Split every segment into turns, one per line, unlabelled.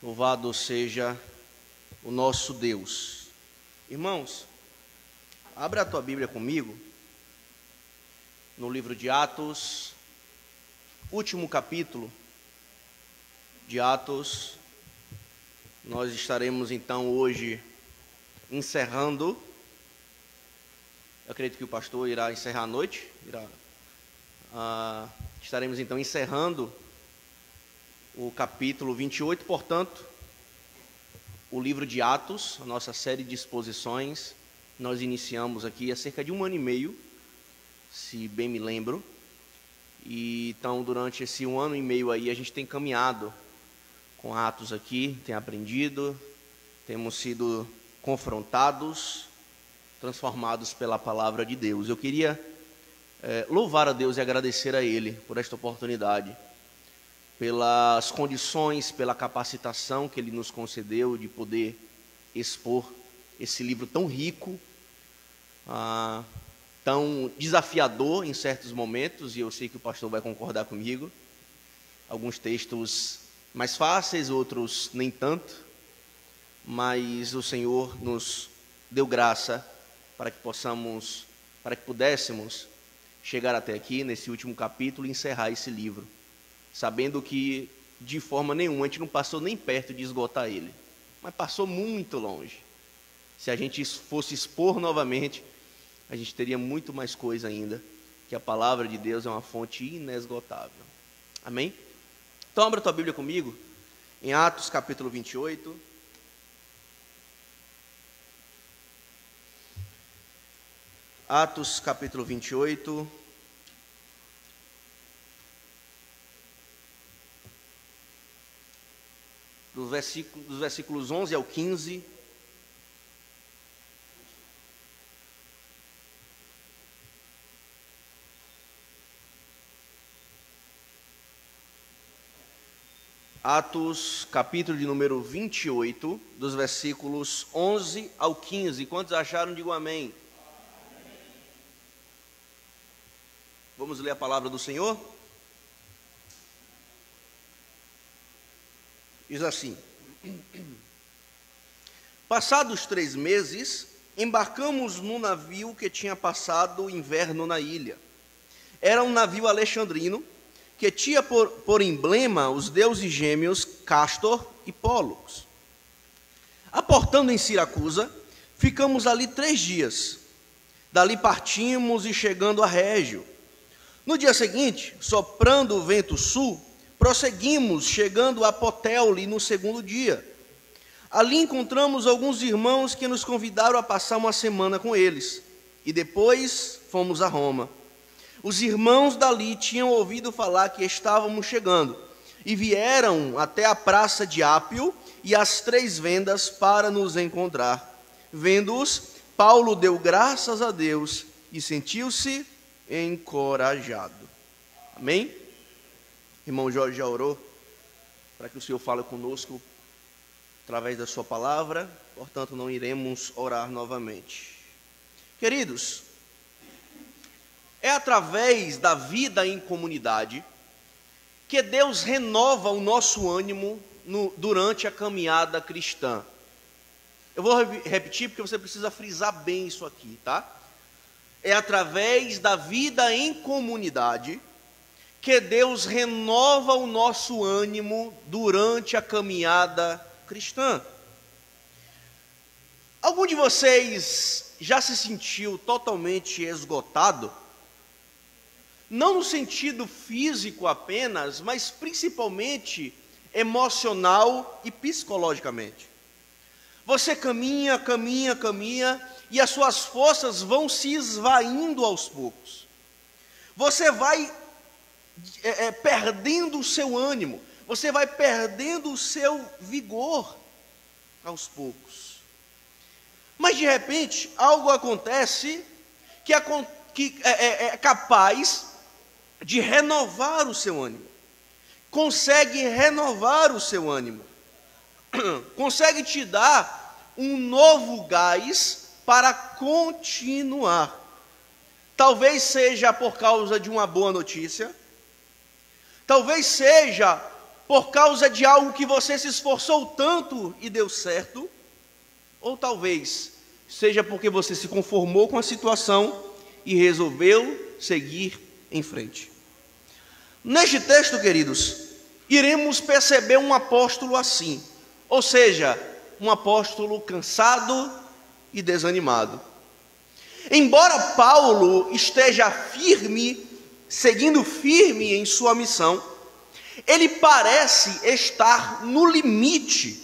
Louvado seja o nosso Deus. Irmãos, abra a tua Bíblia comigo, no livro de Atos, último capítulo de Atos. Nós estaremos então hoje encerrando, eu acredito que o pastor irá encerrar à noite, estaremos então encerrando o capítulo 28, portanto, o livro de Atos, a nossa série de exposições. Nós iniciamos aqui há cerca de 1 ano e meio, se bem me lembro, e então durante esse 1 ano e meio aí a gente tem caminhado com Atos aqui, tem aprendido, temos sido confrontados, transformados pela palavra de Deus. Eu queria louvar a Deus e agradecer a Ele por esta oportunidade, pelas condições, pela capacitação que Ele nos concedeu de poder expor esse livro tão rico, tão desafiador em certos momentos, e eu sei que o pastor vai concordar comigo. Alguns textos mais fáceis, outros nem tanto, mas o Senhor nos deu graça para que pudéssemos chegar até aqui, nesse último capítulo, e encerrar esse livro, sabendo que, de forma nenhuma, a gente não passou nem perto de esgotar ele, mas passou muito longe. Se a gente fosse expor novamente, a gente teria muito mais coisa ainda, que a palavra de Deus é uma fonte inesgotável. Amém? Então, abra a tua Bíblia comigo, em Atos capítulo 28. Atos capítulo 28. Dos versículos 11 ao 15. Atos, capítulo de número 28, dos versículos 11 ao 15. Quantos acharam? Digam amém. Vamos ler a palavra do Senhor? Diz assim: passados 3 meses, embarcamos num navio que tinha passado o inverno na ilha. Era um navio alexandrino, que tinha por emblema os deuses gêmeos Castor e Pólux. Aportando em Siracusa, ficamos ali 3 dias. Dali partimos e chegando a Régio. No dia seguinte, soprando o vento sul, prosseguimos, chegando a Puteoli no 2º dia. Ali encontramos alguns irmãos que nos convidaram a passar uma semana com eles, e depois fomos a Roma. Os irmãos dali tinham ouvido falar que estávamos chegando, e vieram até a praça de Ápio e as 3 vendas para nos encontrar. Vendo-os, Paulo deu graças a Deus e sentiu-se encorajado. Amém? Irmão Jorge já orou para que o Senhor fale conosco através da sua palavra, portanto não iremos orar novamente. Queridos, é através da vida em comunidade que Deus renova o nosso ânimo durante a caminhada cristã. Eu vou repetir porque você precisa frisar bem isso aqui, tá? É através da vida em comunidade que Deus renova o nosso ânimo durante a caminhada cristã. Algum de vocês já se sentiu totalmente esgotado? Não no sentido físico apenas, mas principalmente emocional e psicologicamente. Você caminha, e as suas forças vão se esvaindo aos poucos. Você vai perdendo o seu ânimo, você vai perdendo o seu vigor aos poucos. Mas de repente, algo acontece que é capaz de renovar o seu ânimo. Consegue renovar o seu ânimo. Consegue te dar um novo gás para continuar. Talvez seja por causa de uma boa notícia, talvez seja por causa de algo que você se esforçou tanto e deu certo, ou talvez seja porque você se conformou com a situação e resolveu seguir em frente. Neste texto, queridos, iremos perceber um apóstolo assim, ou seja, um apóstolo cansado e desanimado. Embora Paulo esteja firme, seguindo firme em sua missão, ele parece estar no limite,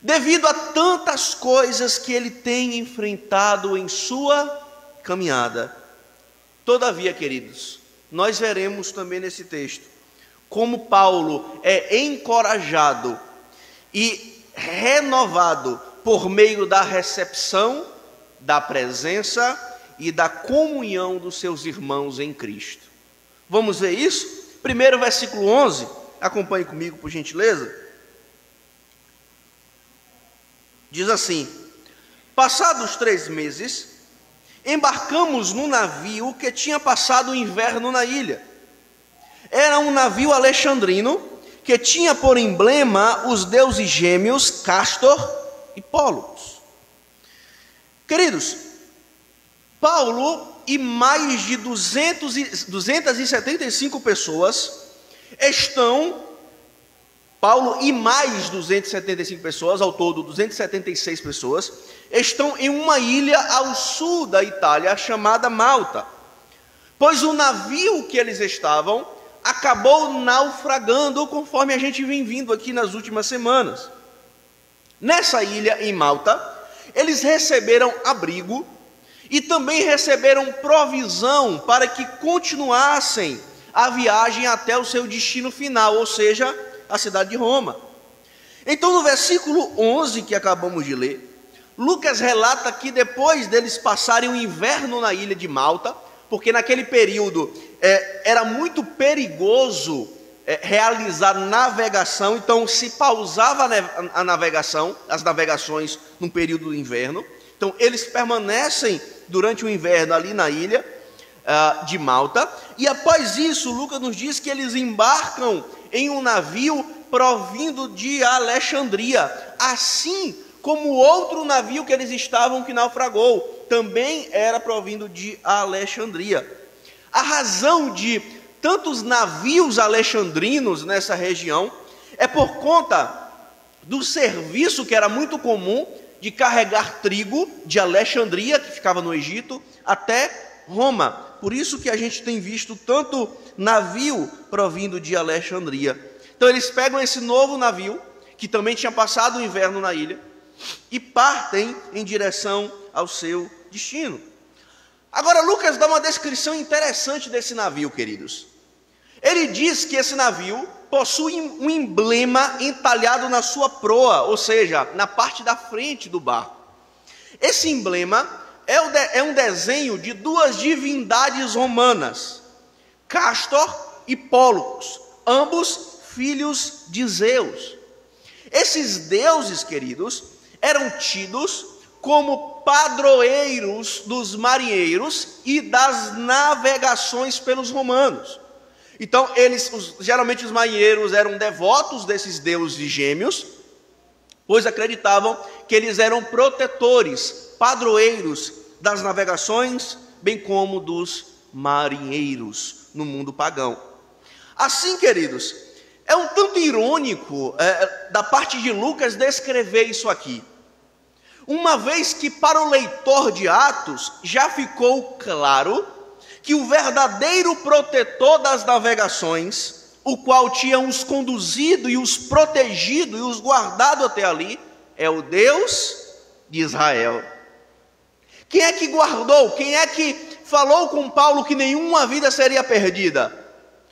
devido a tantas coisas que ele tem enfrentado em sua caminhada. Todavia, queridos, nós veremos também nesse texto como Paulo é encorajado e renovado por meio da recepção, da presença e da comunhão dos seus irmãos em Cristo. Vamos ver isso? Primeiro, versículo 11, acompanhe comigo, por gentileza. Diz assim: passados 3 meses, embarcamos num navio que tinha passado o inverno na ilha. Era um navio alexandrino que tinha por emblema os deuses gêmeos Castor e Pólux. Queridos, Paulo e mais de 275 pessoas ao todo 276 pessoas, estão em uma ilha ao sul da Itália chamada Malta, pois o navio que eles estavam acabou naufragando, conforme a gente vem vindo aqui nas últimas semanas. Nessa ilha, em Malta, eles receberam abrigo e também receberam provisão para que continuassem a viagem até o seu destino final, ou seja, a cidade de Roma. Então, no versículo 11 que acabamos de ler, Lucas relata que depois deles passarem o inverno na ilha de Malta, porque naquele período era muito perigoso realizar navegação, então se pausava a navegação, as navegações no período do inverno. Então eles permanecem durante o inverno ali na ilha de Malta, e após isso Lucas nos diz que eles embarcam em um navio provindo de Alexandria, assim como o outro navio que eles estavam que naufragou, também era provindo de Alexandria. A razão de tantos navios alexandrinos nessa região é por conta do serviço que era muito comum de carregar trigo de Alexandria, que ficava no Egito, até Roma. Por isso que a gente tem visto tanto navio provindo de Alexandria. Então eles pegam esse novo navio, que também tinha passado o inverno na ilha, e partem em direção ao seu destino. Agora Lucas dá uma descrição interessante desse navio, queridos. Ele diz que esse navio possui um emblema entalhado na sua proa, ou seja, na parte da frente do barco. Esse emblema é um desenho de 2 divindades romanas, Castor e Pólux, ambos filhos de Zeus. Esses deuses, queridos, eram tidos como padroeiros dos marinheiros e das navegações pelos romanos. Então, geralmente os marinheiros eram devotos desses deuses gêmeos, pois acreditavam que eles eram protetores, padroeiros das navegações, bem como dos marinheiros no mundo pagão. Assim, queridos, é um tanto irônico da parte de Lucas descrever isso aqui, uma vez que para o leitor de Atos já ficou claro que o verdadeiro protetor das navegações, o qual tinha os conduzido e os protegido e os guardado até ali, é o Deus de Israel. Quem é que guardou? Quem é que falou com Paulo que nenhuma vida seria perdida?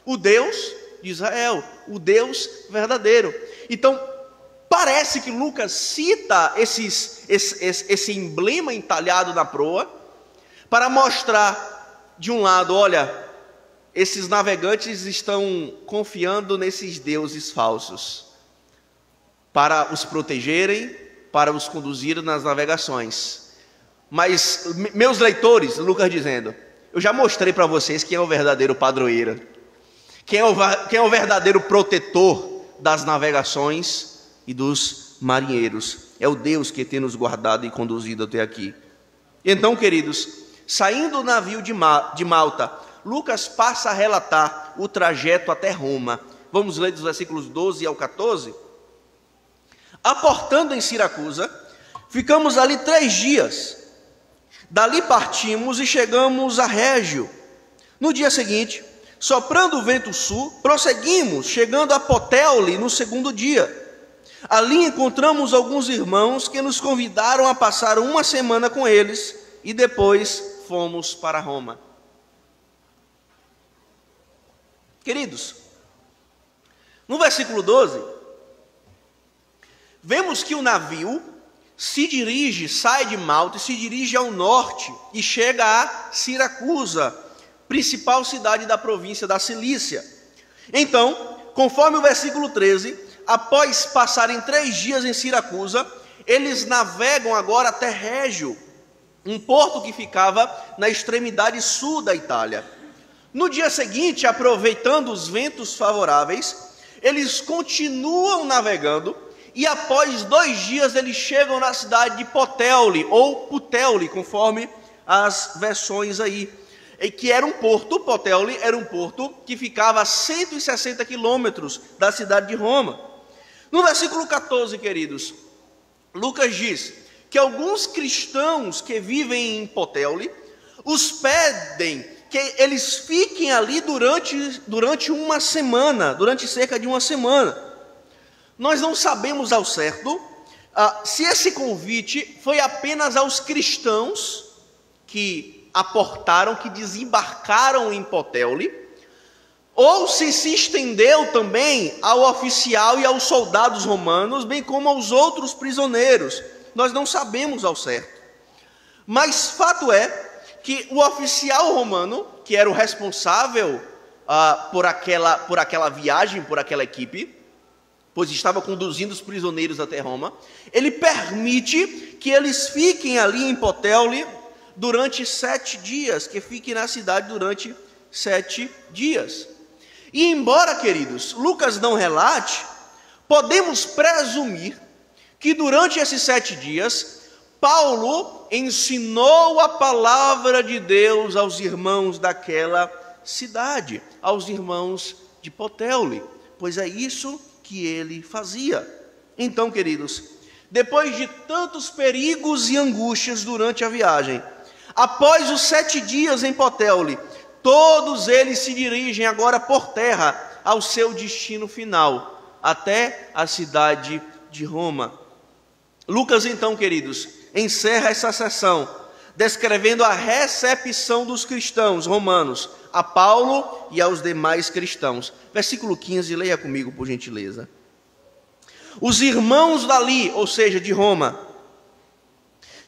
O Deus de Israel, o Deus verdadeiro. Então, parece que Lucas cita esse emblema entalhado na proa para mostrar, de um lado, olha, esses navegantes estão confiando nesses deuses falsos para os protegerem, para os conduzir nas navegações. Mas, meus leitores, Lucas dizendo, eu já mostrei para vocês quem é o verdadeiro padroeiro, quem é o verdadeiro protetor das navegações e dos marinheiros. É o Deus que tem nos guardado e conduzido até aqui. Então, queridos, saindo do navio de Malta, Lucas passa a relatar o trajeto até Roma. Vamos ler dos versículos 12 ao 14. Aportando em Siracusa, ficamos ali 3 dias. Dali partimos e chegamos a Régio. No dia seguinte, soprando o vento sul, prosseguimos, chegando a Putéoli no 2º dia. Ali encontramos alguns irmãos que nos convidaram a passar uma semana com eles e depois fomos para Roma. Queridos, no versículo 12, vemos que o navio sai de Malta e se dirige ao norte e chega a Siracusa, principal cidade da província da Cilícia. Então, conforme o versículo 13, após passarem 3 dias em Siracusa, eles navegam agora até Régio, um porto que ficava na extremidade sul da Itália. No dia seguinte, aproveitando os ventos favoráveis, eles continuam navegando e após 2 dias eles chegam na cidade de Putéoli, ou Putéoli, conforme as versões aí, que era um porto. Putéoli era um porto que ficava a 160 quilômetros da cidade de Roma. No versículo 14, queridos, Lucas diz que alguns cristãos que vivem em Putéoli os pedem que eles fiquem ali durante uma semana, durante cerca de uma semana. Nós não sabemos ao certo se esse convite foi apenas aos cristãos que aportaram, que desembarcaram em Putéoli, ou se estendeu também ao oficial e aos soldados romanos, bem como aos outros prisioneiros. Nós não sabemos ao certo. Mas fato é que o oficial romano, que era o responsável por aquela viagem, por aquela equipe, pois estava conduzindo os prisioneiros até Roma, ele permite que eles fiquem ali em Putéoli durante 7 dias, que fiquem na cidade durante 7 dias. E embora, queridos, Lucas não relate, podemos presumir que durante esses 7 dias, Paulo ensinou a palavra de Deus aos irmãos daquela cidade, aos irmãos de Putéoli, pois é isso que ele fazia. Então, queridos, depois de tantos perigos e angústias durante a viagem, após os 7 dias em Putéoli, todos eles se dirigem agora por terra ao seu destino final, até a cidade de Roma. Lucas, então, queridos, encerra essa sessão descrevendo a recepção dos cristãos romanos a Paulo e aos demais cristãos. Versículo 15, leia comigo, por gentileza. Os irmãos dali, ou seja, de Roma,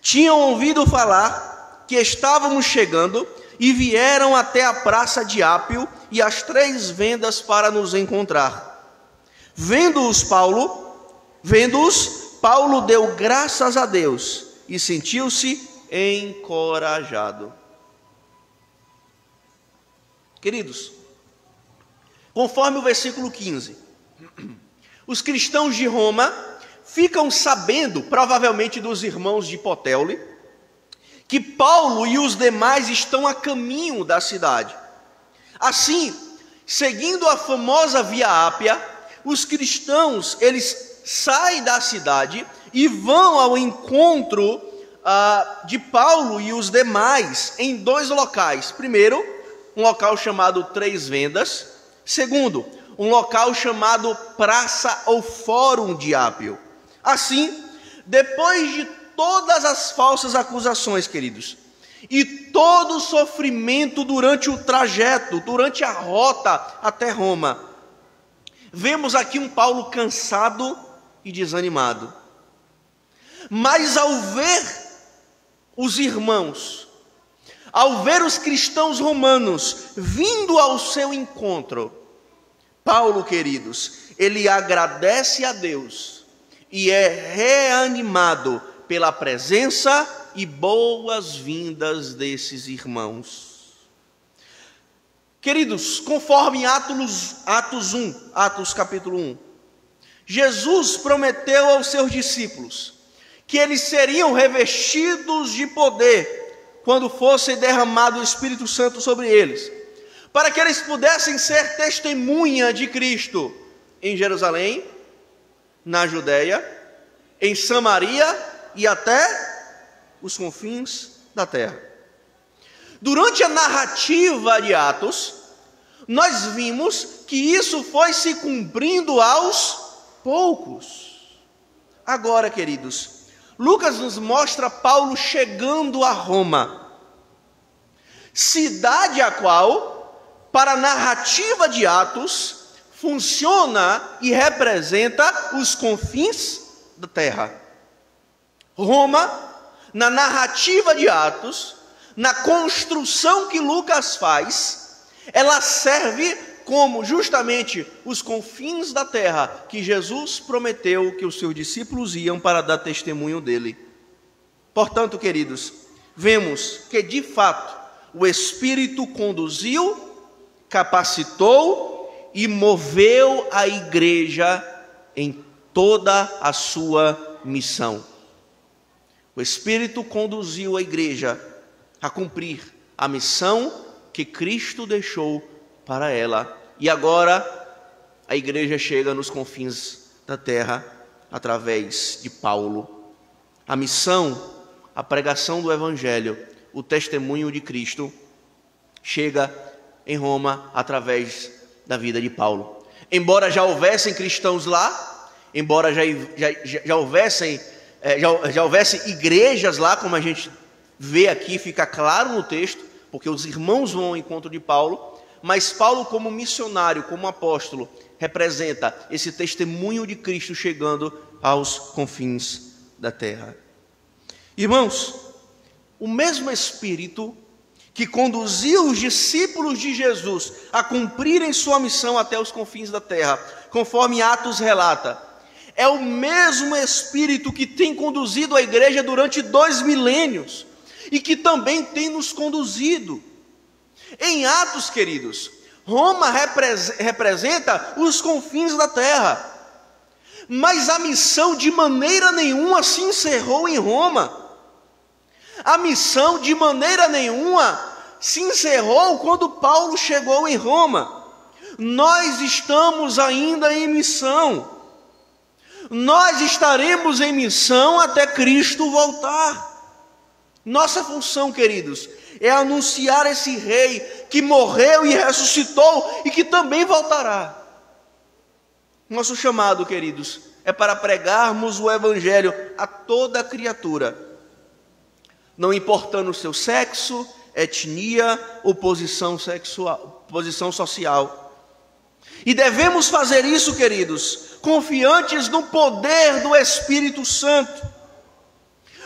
tinham ouvido falar que estávamos chegando e vieram até a praça de Ápio e as 3 vendas para nos encontrar. Vendo-os, Paulo deu graças a Deus e sentiu-se encorajado. Queridos, conforme o versículo 15, os cristãos de Roma ficam sabendo, provavelmente dos irmãos de Putéoli, que Paulo e os demais estão a caminho da cidade. Assim, seguindo a famosa Via Ápia, os cristãos, eles saem da cidade e vão ao encontro de Paulo e os demais em 2 locais. Primeiro, um local chamado 3 Vendas. Segundo, um local chamado Praça ou Fórum de Ápio. Assim, depois de todas as falsas acusações, queridos, e todo o sofrimento durante o trajeto, durante a rota até Roma, vemos aqui um Paulo cansado e desanimado. Mas ao ver os irmãos, ao ver os cristãos romanos vindo ao seu encontro, Paulo, queridos, ele agradece a Deus e é reanimado pela presença e boas-vindas desses irmãos. Queridos, conforme Atos capítulo 1, Jesus prometeu aos seus discípulos que eles seriam revestidos de poder quando fosse derramado o Espírito Santo sobre eles, para que eles pudessem ser testemunha de Cristo em Jerusalém, na Judéia, em Samaria e até os confins da terra. Durante a narrativa de Atos, nós vimos que isso foi se cumprindo aos poucos. Agora, queridos, Lucas nos mostra Paulo chegando a Roma, cidade a qual, para a narrativa de Atos, funciona e representa os confins da terra. Roma, na narrativa de Atos, na construção que Lucas faz, ela serve como justamente os confins da terra que Jesus prometeu que os seus discípulos iam para dar testemunho dele. Portanto, queridos, vemos que de fato o Espírito conduziu, capacitou e moveu a igreja em toda a sua missão. O Espírito conduziu a igreja a cumprir a missão que Cristo deixou para ela. E agora a igreja chega nos confins da terra através de Paulo. A missão, a pregação do Evangelho, o testemunho de Cristo chega em Roma através da vida de Paulo. Embora já houvessem cristãos lá, embora já houvesse igrejas lá, como a gente vê aqui, fica claro no texto, porque os irmãos vão ao encontro de Paulo, mas Paulo, como missionário, como apóstolo, representa esse testemunho de Cristo chegando aos confins da terra. Irmãos, o mesmo Espírito que conduziu os discípulos de Jesus a cumprirem sua missão até os confins da terra, conforme Atos relata, é o mesmo Espírito que tem conduzido a igreja durante 2 milênios e que também tem nos conduzido. Em Atos, queridos, Roma representa os confins da terra, mas a missão de maneira nenhuma se encerrou em Roma. A missão de maneira nenhuma se encerrou quando Paulo chegou em Roma. Nós estamos ainda em missão. Nós estaremos em missão até Cristo voltar. Nossa função, queridos, é anunciar esse rei que morreu e ressuscitou e que também voltará. Nosso chamado, queridos, é para pregarmos o Evangelho a toda criatura, não importando o seu sexo, etnia ou posição social. E devemos fazer isso, queridos, confiantes no poder do Espírito Santo,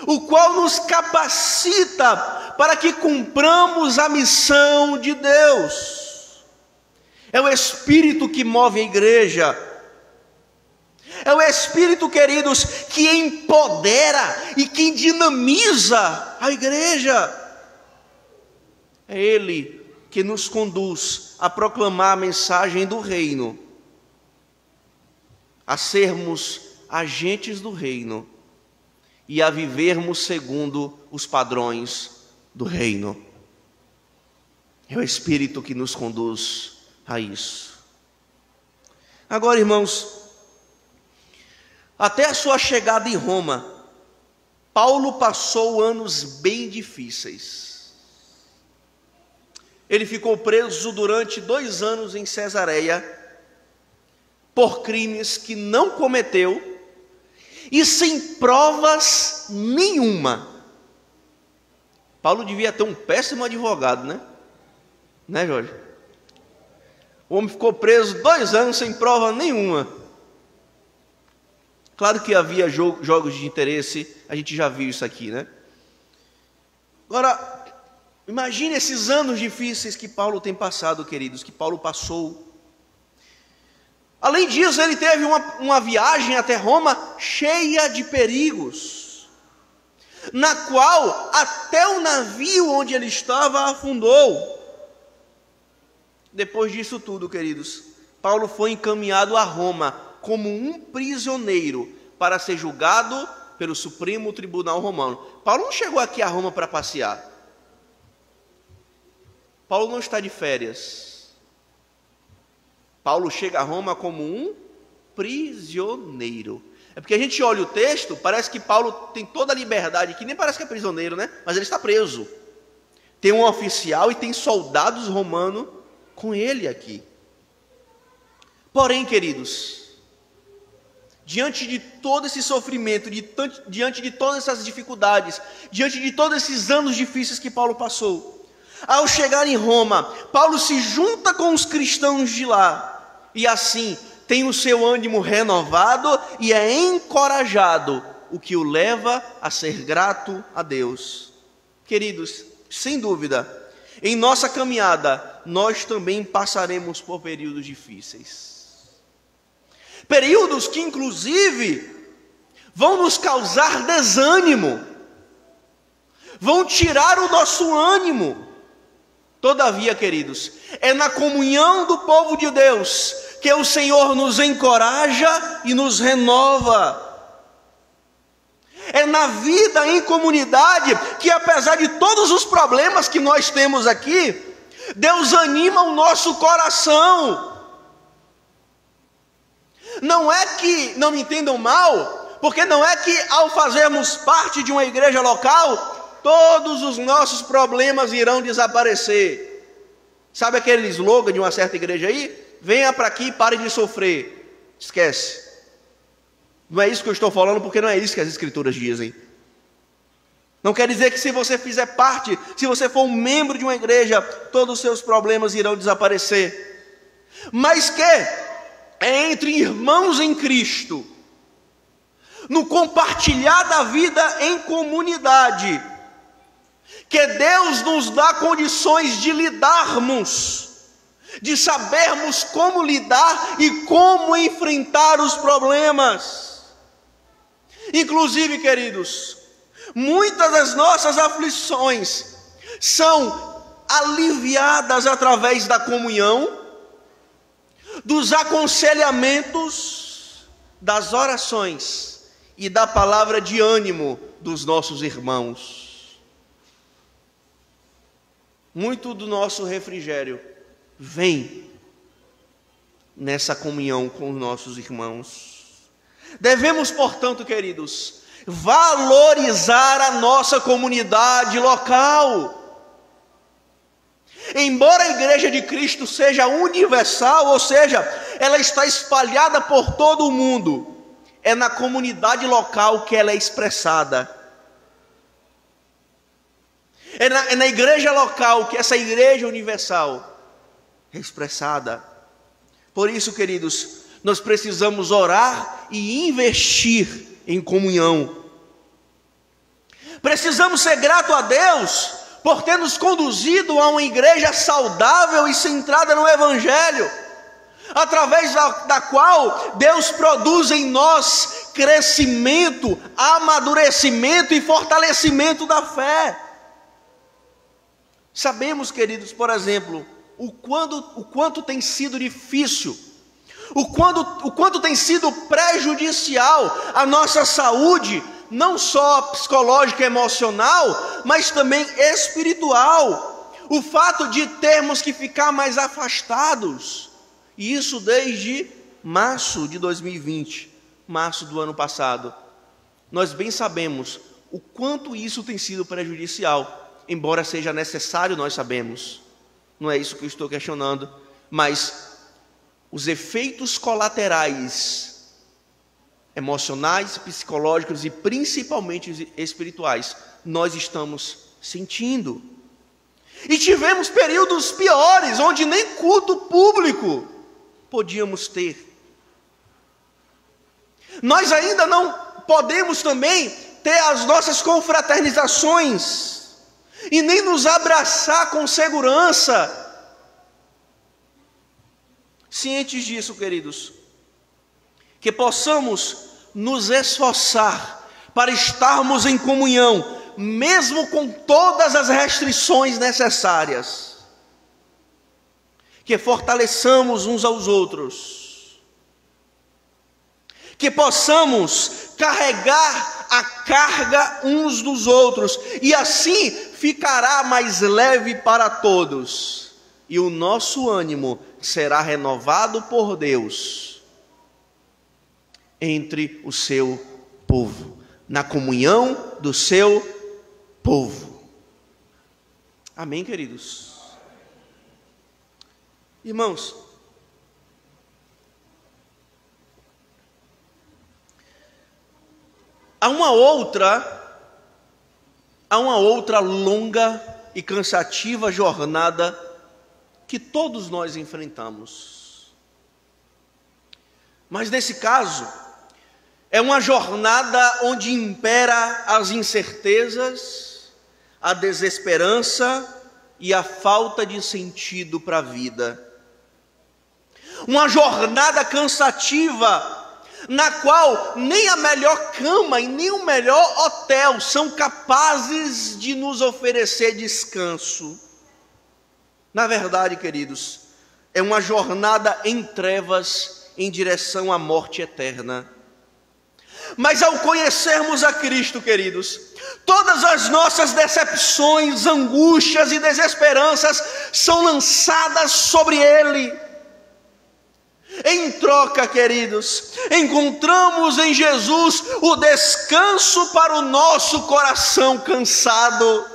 o qual nos capacita para que cumpramos a missão de Deus. É o Espírito que move a igreja. É o Espírito, queridos, que empodera e que dinamiza a igreja. É Ele que nos conduz a proclamar a mensagem do reino, a sermos agentes do reino e a vivermos segundo os padrões do reino. É o Espírito que nos conduz a isso. Agora, irmãos, até a sua chegada em Roma, Paulo passou anos bem difíceis. Ele ficou preso durante 2 anos em Cesareia, por crimes que não cometeu, e sem provas nenhuma. Paulo devia ter um péssimo advogado, né? Né, Jorge? O homem ficou preso 2 anos sem prova nenhuma. Claro que havia jogos de interesse, a gente já viu isso aqui, né? Agora, imagine esses anos difíceis que Paulo tem passado, queridos, que Paulo passou. Além disso, ele teve uma viagem até Roma cheia de perigos, na qual até o navio onde ele estava afundou. Depois disso tudo, queridos, Paulo foi encaminhado a Roma como um prisioneiro para ser julgado pelo Supremo Tribunal Romano. Paulo não chegou aqui a Roma para passear. Paulo não está de férias. Paulo chega a Roma como um prisioneiro. É porque a gente olha o texto, parece que Paulo tem toda a liberdade, que nem parece que é prisioneiro, né? Mas ele está preso. Tem um oficial e tem soldados romanos com ele aqui. Porém, queridos, diante de todo esse sofrimento, diante de todas essas dificuldades, diante de todos esses anos difíceis que Paulo passou, ao chegar em Roma, Paulo se junta com os cristãos de lá, e assim tem o seu ânimo renovado e é encorajado, o que o leva a ser grato a Deus. Queridos, sem dúvida, em nossa caminhada, nós também passaremos por períodos difíceis. Períodos que, inclusive, vão nos causar desânimo, vão tirar o nosso ânimo. Todavia, queridos, é na comunhão do povo de Deus que o Senhor nos encoraja e nos renova. É na vida em comunidade que, apesar de todos os problemas que nós temos aqui, Deus anima o nosso coração. Não é que, não me entendam mal, porque não é que ao fazermos parte de uma igreja local, todos os nossos problemas irão desaparecer. Sabe aquele slogan de uma certa igreja aí? Venha para aqui e pare de sofrer. Esquece. Não é isso que eu estou falando, porque não é isso que as escrituras dizem. Não quer dizer que se você fizer parte, se você for um membro de uma igreja, todos os seus problemas irão desaparecer. Mas que é entre irmãos em Cristo, no compartilhar da vida em comunidade, que Deus nos dá condições de lidarmos, de sabermos como lidar e como enfrentar os problemas. Inclusive, queridos, muitas das nossas aflições são aliviadas através da comunhão, dos aconselhamentos, das orações e da palavra de ânimo dos nossos irmãos. Muito do nosso refrigério vem nessa comunhão com os nossos irmãos. Devemos, portanto, queridos, valorizar a nossa comunidade local. Embora a igreja de Cristo seja universal, ou seja, ela está espalhada por todo o mundo, é na comunidade local que ela é expressada. É na igreja local que essa igreja universal é expressada. Por isso, queridos, nós precisamos orar e investir em comunhão. Precisamos ser gratos a Deus por ter nos conduzido a uma igreja saudável e centrada no Evangelho, através da qual Deus produz em nós crescimento, amadurecimento e fortalecimento da fé. Sabemos, queridos, por exemplo, o quanto tem sido difícil, o quanto tem sido prejudicial à nossa saúde, não só psicológica e emocional, mas também espiritual. O fato de termos que ficar mais afastados, e isso desde março de 2020, março do ano passado. Nós bem sabemos o quanto isso tem sido prejudicial, embora seja necessário, nós sabemos. Não é isso que eu estou questionando, mas os efeitos colaterais emocionais, psicológicos e principalmente espirituais, nós estamos sentindo. E tivemos períodos piores, onde nem culto público podíamos ter. Nós ainda não podemos também ter as nossas confraternizações e nem nos abraçar com segurança. Cientes disso, queridos, que possamos nos esforçar para estarmos em comunhão, mesmo com todas as restrições necessárias, que fortaleçamos uns aos outros, que possamos carregar a carga uns dos outros, e assim ficará mais leve para todos, e o nosso ânimo será renovado por Deus entre o seu povo, na comunhão do seu povo. Amém, queridos? Irmãos, há uma outra longa e cansativa jornada que todos nós enfrentamos. Mas nesse caso, é uma jornada onde impera as incertezas, a desesperança e a falta de sentido para a vida. Uma jornada cansativa, na qual nem a melhor cama e nem o melhor hotel são capazes de nos oferecer descanso. Na verdade, queridos, é uma jornada em trevas em direção à morte eterna. Mas ao conhecermos a Cristo, queridos, todas as nossas decepções, angústias e desesperanças são lançadas sobre Ele. Em troca, queridos, encontramos em Jesus o descanso para o nosso coração cansado.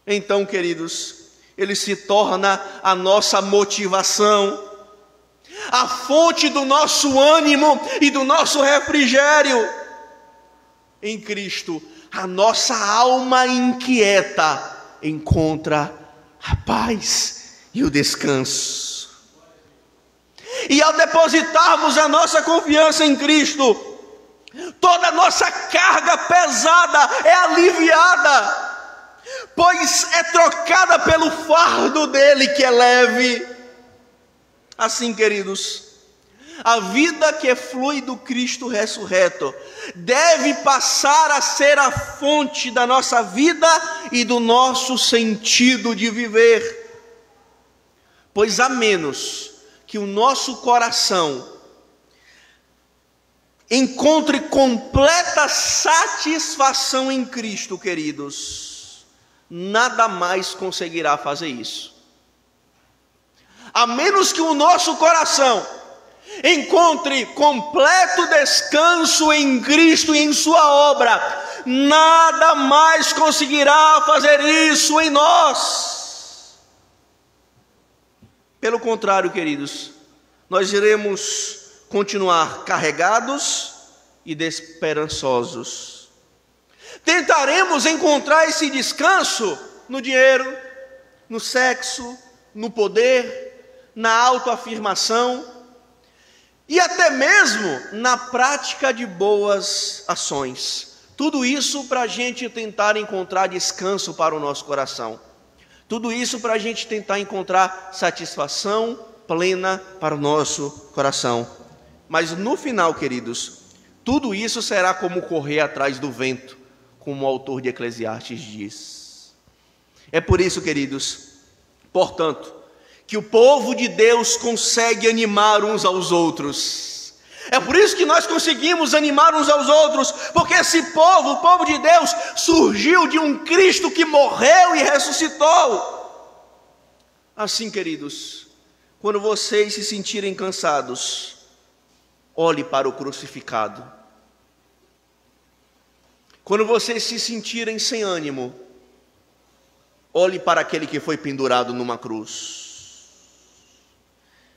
Então, queridos, Ele se torna a nossa motivação, a fonte do nosso ânimo e do nosso refrigério. Em Cristo, a nossa alma inquieta encontra a paz e o descanso. E ao depositarmos a nossa confiança em Cristo, toda a nossa carga pesada é aliviada, pois é trocada pelo fardo dele, que é leve. Assim, queridos, a vida que flui do Cristo ressurreto deve passar a ser a fonte da nossa vida e do nosso sentido de viver, pois a menos que o nosso coração encontre completa satisfação em Cristo, queridos, nada mais conseguirá fazer isso. A menos que o nosso coração encontre completo descanso em Cristo e em sua obra, nada mais conseguirá fazer isso em nós. Pelo contrário, queridos, nós iremos continuar carregados e desesperançosos. Tentaremos encontrar esse descanso no dinheiro, no sexo, no poder, na autoafirmação e até mesmo na prática de boas ações. Tudo isso para a gente tentar encontrar descanso para o nosso coração. Tudo isso para a gente tentar encontrar satisfação plena para o nosso coração. Mas no final, queridos, tudo isso será como correr atrás do vento, como o autor de Eclesiastes diz. É por isso, queridos, portanto, que o povo de Deus consegue animar uns aos outros. É por isso que nós conseguimos animar uns aos outros, porque esse povo, o povo de Deus, surgiu de um Cristo que morreu e ressuscitou. Assim, queridos, quando vocês se sentirem cansados, olhe para o crucificado. Quando vocês se sentirem sem ânimo, olhe para aquele que foi pendurado numa cruz.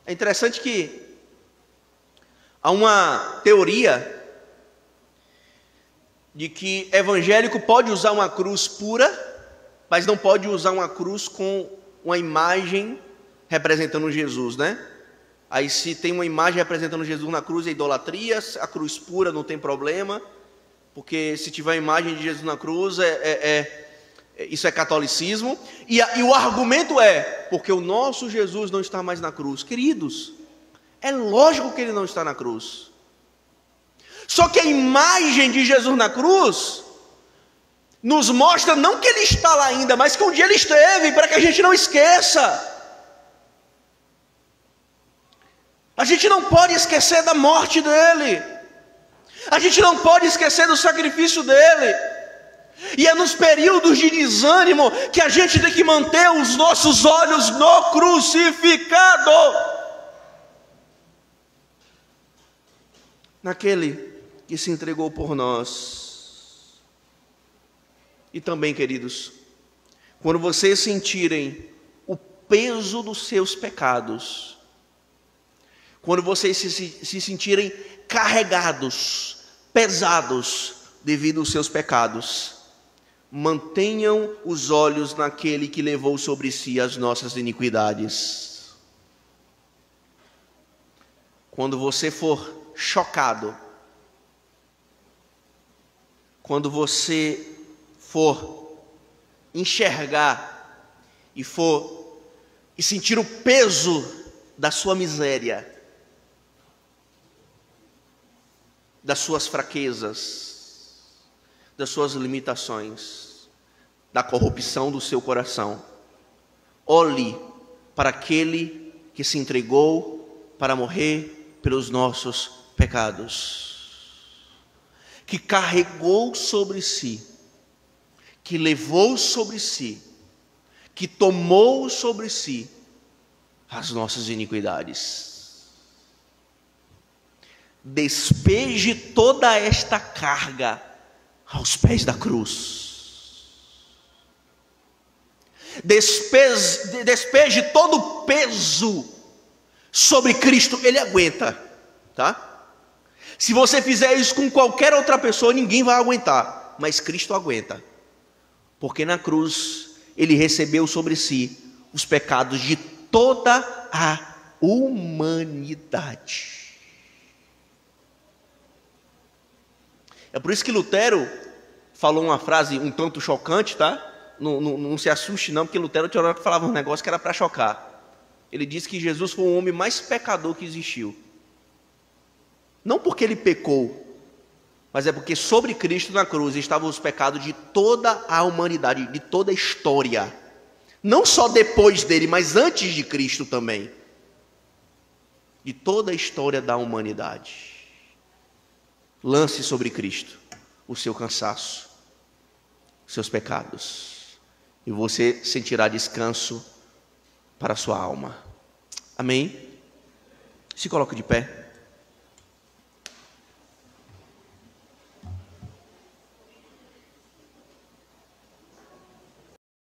É interessante que há uma teoria de que evangélico pode usar uma cruz pura, mas não pode usar uma cruz com uma imagem representando Jesus, né? Aí se tem uma imagem representando Jesus na cruz é idolatria, a cruz pura não tem problema, porque se tiver a imagem de Jesus na cruz isso é catolicismo, e o argumento é, porque o nosso Jesus não está mais na cruz. Queridos, é lógico que ele não está na cruz. Só que a imagem de Jesus na cruz nos mostra não que ele está lá ainda, mas que um dia ele esteve, para que a gente não esqueça. A gente não pode esquecer da morte dele. A gente não pode esquecer do sacrifício dele. E é nos períodos de desânimo que a gente tem que manter os nossos olhos no crucificado, naquele que se entregou por nós. E também, queridos, quando vocês sentirem o peso dos seus pecados, quando vocês se sentirem carregados, pesados devido aos seus pecados, mantenham os olhos naquele que levou sobre si as nossas iniquidades. Quando você for chocado, quando você for enxergar e sentir o peso da sua miséria, das suas fraquezas, das suas limitações, da corrupção do seu coração, olhe para aquele que se entregou para morrer pelos nossos pecados, que carregou sobre si, que levou sobre si, que tomou sobre si as nossas iniquidades. Despeje toda esta carga aos pés da cruz. Despeje todo o peso sobre Cristo. Ele aguenta, tá? Se você fizer isso com qualquer outra pessoa, ninguém vai aguentar, mas Cristo aguenta, porque na cruz Ele recebeu sobre si os pecados de toda a humanidade. É por isso que Lutero falou uma frase um tanto chocante, tá? Não se assuste não, porque Lutero tinha hora que falava um negócio que era para chocar. Ele disse que Jesus foi o homem mais pecador que existiu. Não porque ele pecou, mas é porque sobre Cristo na cruz estavam os pecados de toda a humanidade, de toda a história. Não só depois dele, mas antes de Cristo também. De toda a história da humanidade. Lance sobre Cristo o seu cansaço, os seus pecados, e você sentirá descanso para a sua alma. Amém? Se coloque de pé.